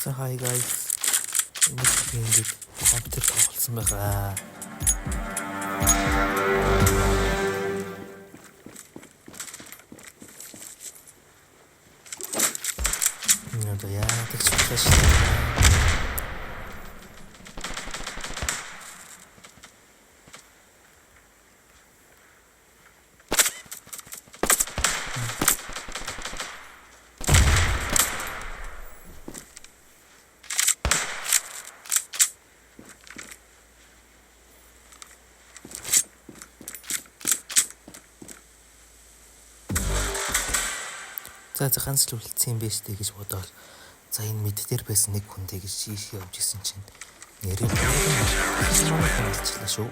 Hi guys. Ингээд компьютер тоглосон байгаа. Одоо яадаг ч флэш. За ганц л үлдсэн юм биш үү гэж бодоод за энэ мэд дээр байсан нэг хүн тэгж шийш явж исэн чинь нэрээ болчихлаа шүү.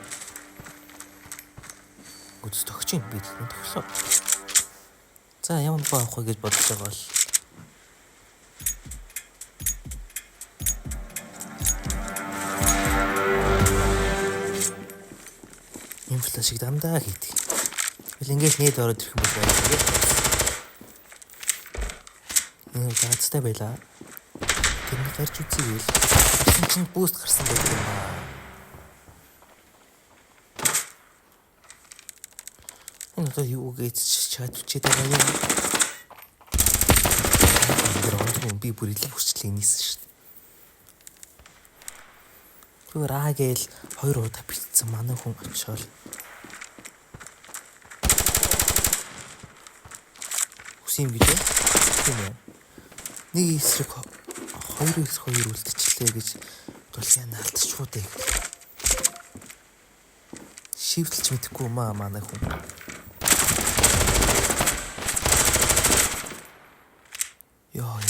Үз тогч юм би тэгэн тоглоо. За ямар баах вэ гэж бодож байгаа бол юм флашиг дандаа хийдэг. Тэгэл ингээд нээд ороод ирэх юм бол байдаг. Заацтай байлаа. Тэрний гарч үзье. Тэгсэн чинь буст гарсан байдаг юм аа. Энэ одоо юу гэж чат үчээд байгаа юм. Тэр би бүр илүү хүчлээ нийсэн шүү дээ. Зүгээр аагээл 2 удаа битсэн манай хүн очоод үсэм гэж тийм ээ. Нэг эсрэг 2x2 үлдчихлээ гэж тулхаа наалтчихгүй дээ. Шивтэлч мэдэхгүй манай хүн. Яа.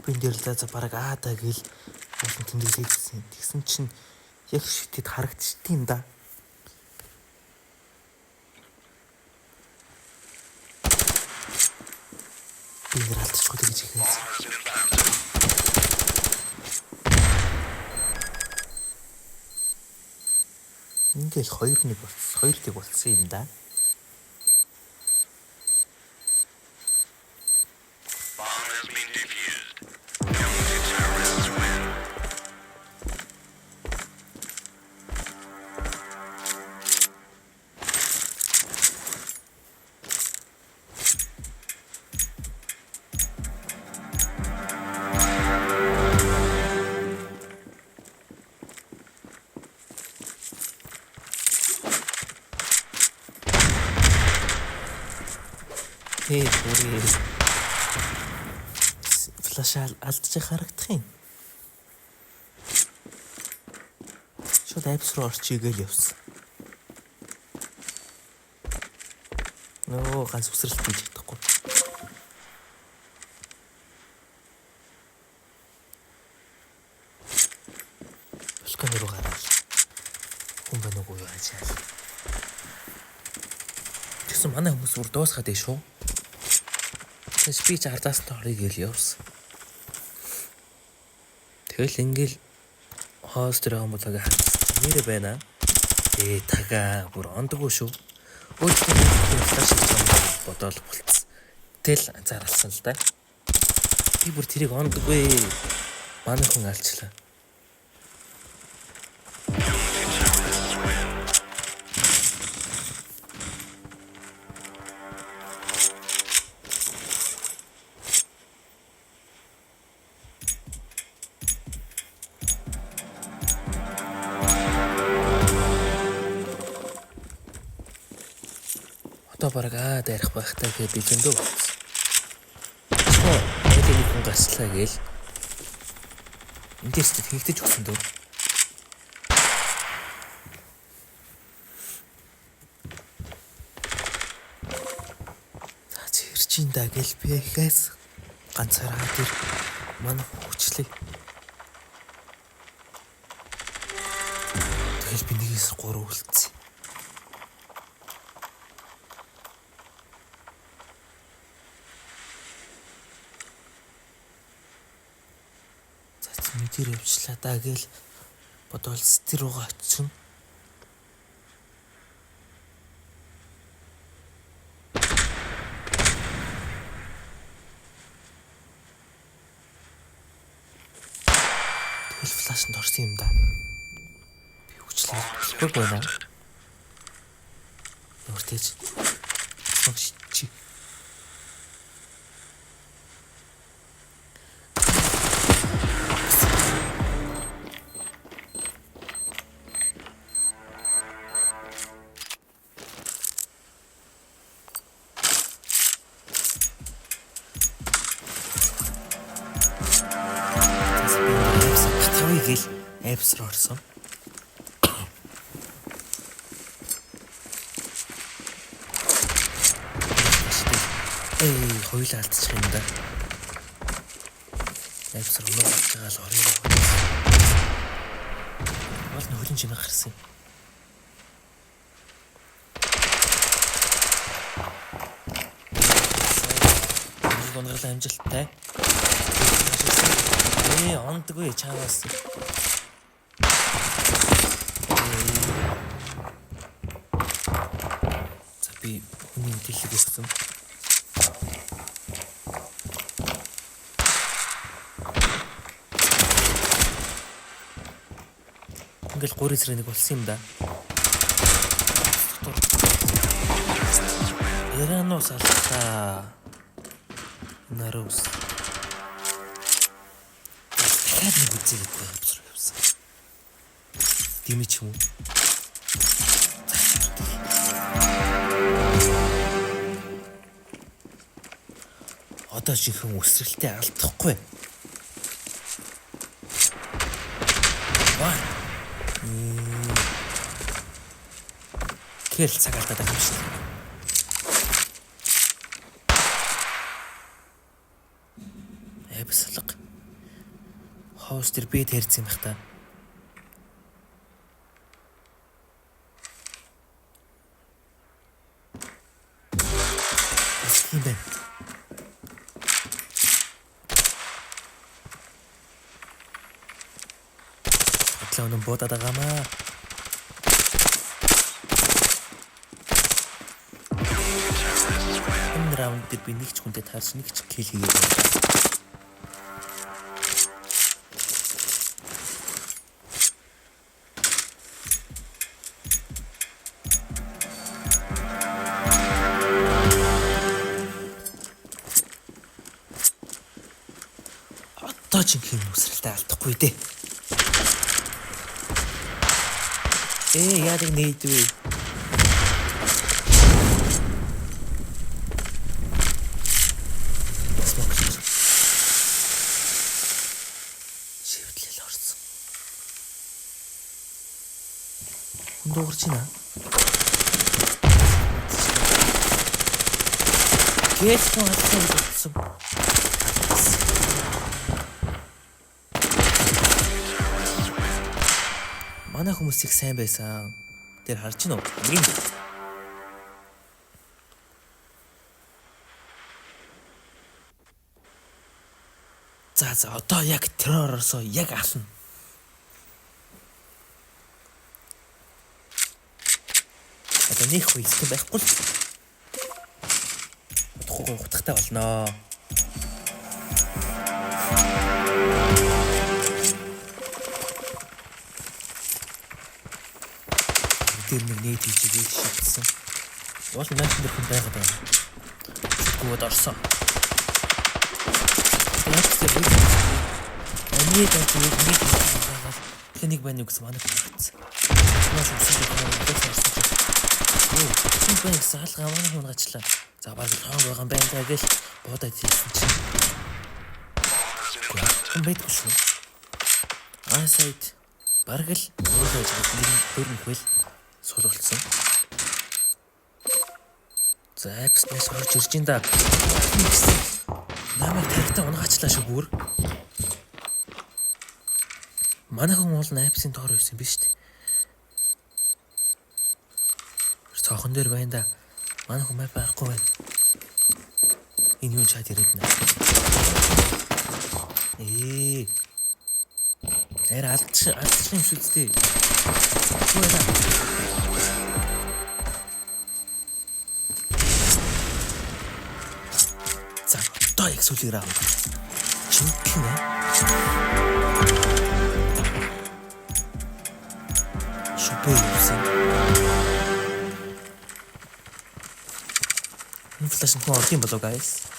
Биндэр л за бараг аадаа гэл олон тэмдэглээ гэсэн. Тэгсэн чинь яг шитэд харагдчихтiin юм да. Биндэр алдчихгүй гэж хэлсэн. Ингээл 2-1 болсон. 2-1 болсон юм да. Бүрий флашаал алдчих харагдах юм. Шууд апс руу орчихъя явсан. Нөө ганц үсрэлт хийж чадахгүй. Балкон руу гараад хүн байна уу юу ачаал. Тэгсэн манай хүмүүс бүр дуусгаад ээ шүү. Спич ардаас орыг ил явсан. Тэгэл ингээл хост руу хамгаалаг хатсан. Нэрэ байна. Тага бүр ондгоо шүү. Өөртөө флаш бодоол болцсон. Тэл зарлсан л да. Би бүр тэрийг ондгоо манай хүн алчлаа. Бараг дайрах байхтай гэж би зөндөө болсон. Энийг хүн гарчлаа гээл. Эндээс тэгдэж өгсөн дөө. Чирчин да гэл би ихээс ганцаараа тэр манай хүчлээ. Тэгэл би нэгээс 3 үлдсэн. Мэдэр явчлаа даа гээл бодвол стер руугаа очсон. Тэгэл флашнд орсон юм да. Би хүчлээ болохгүй байна. Өөртөөч чи гэл апс руу орсон. Хоёулаа алдчих юм да. Апс руу орж байгаа л орё. Бол нөхөн чимээ гарсан. Гонголоо амжилттай. Ондгүй чааваас. За би хүний мэдээлэл өгсөн. Ингээл 3-1 болсон юм да. Эранос алхаа. Нарус. Дахиад нэг үзье гэдэггүй явсан. Димий ч юм уу? Одоо жинхэнэ өсрэлтээ алдахгүй. Тэгэл цаг алдаад байгаа юм шиг. Эпсэлэг. Хост тэр бед хэрцсэн байх та. Тийм байна. Атлаа өнөө бодоод байгаамаа. Энэ раунд дээр би нэг ч хүнтэй таарч нэг ч кил хийгээд байна. Жинхэнэ үсрэлтэй алдахгүй дээ. Яадаг нээдвэ. Шивтлэл орсон. Дуурч байна. Гэлсэн алдсан болсон. Манай хүмүүс их сайн байсан. Тэр харж гинөө. За одоо яг терроросоо яг ална. Одоо нэг хүү ихтэй байхгүй л. Утгахгүй утгатай болно. Нэг нийт хийжээ шийдсэн. Уул нааш дээр хүн байгаад байна. Гүд орсон. Нэг байна гэсэн манай хэлсэн. Маш өсөж байгаа. Энэ байна гэсэн хаалгаа манай хүн гачлаа. За баг тоон байгаа юм байна гэж бодоод хэлсэн чинь. Хүн байдгүй шүү. Сайд бараг л өөрөөж нэг хөрнөхөл сул болсон. За апснаас орж ирж ин да. Намайг тарихтаа унгаачлаа шүү бүр. Манай хүн бол апсын доор байсан биз дээ. Цохон дээр байна да. Манай хүн байхгүй байна. Энэ юу чад ирээд нэ. Арай алдчих юм шүү дээ. Хөөе. За одоо их сүлээр авах. Чимпэн ээ. Шупээ юусан. Флаш нь ордын болоо guys.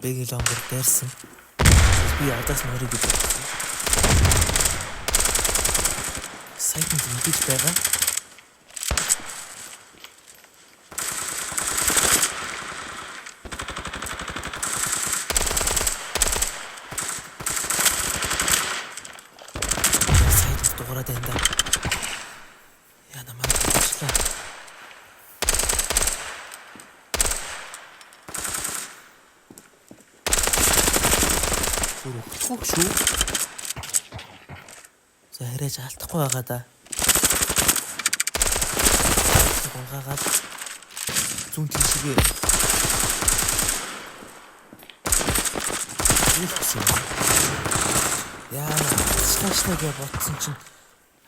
Бэглэн гэр дээрсэн. Би ядаас мөрийг гэдэг. Сайтын зэмдэж байгаа. Сайт дуурайд энэ. Яна маань болчихлоо. Хөөе шүү. За хэрэж алдахгүй байгаа да. Гонгагаад зүүн тийшээ. Яа, цаашнаа ботсон чинь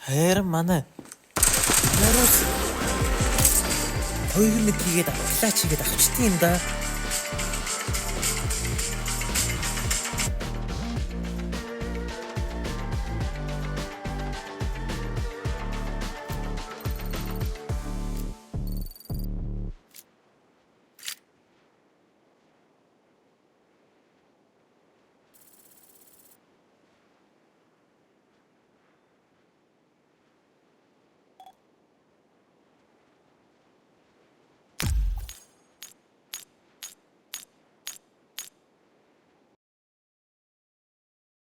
хайран манай. Нэрээс 2-1 хийгээд авлаач хийгээд авчдیں۔